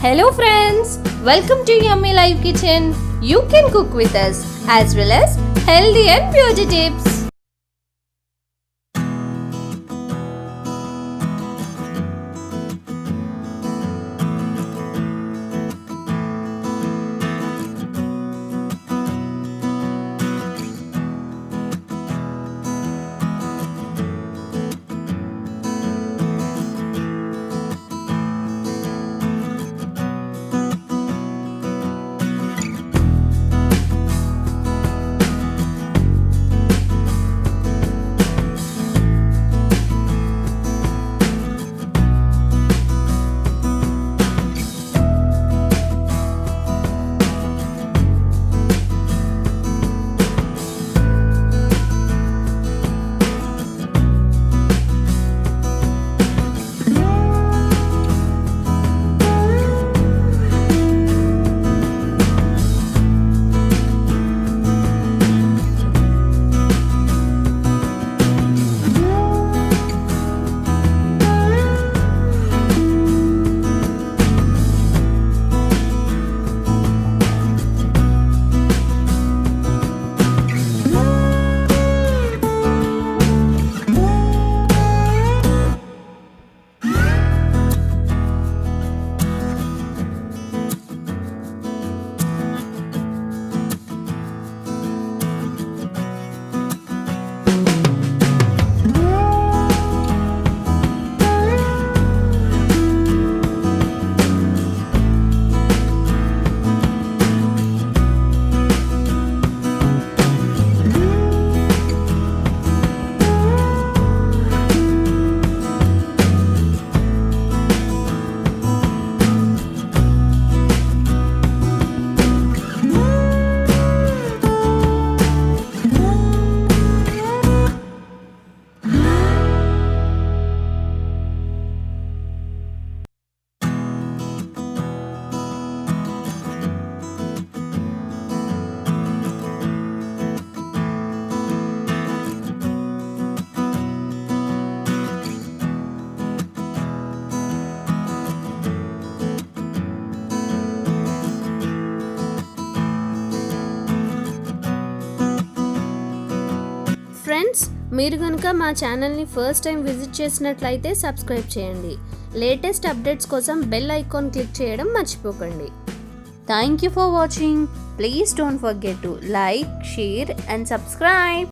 Hello friends, welcome to Yummy Live Kitchen. You can cook with us as well as healthy and beauty tips. Friends, మీరు కనుక మా ఛానల్ని first time visit చేసినట్లయితే subscribe చేయండి. Latest updates కోసం bell icon click చేయడం మర్చిపోకండి. Thank you for watching. Please don't forget to like, share and subscribe.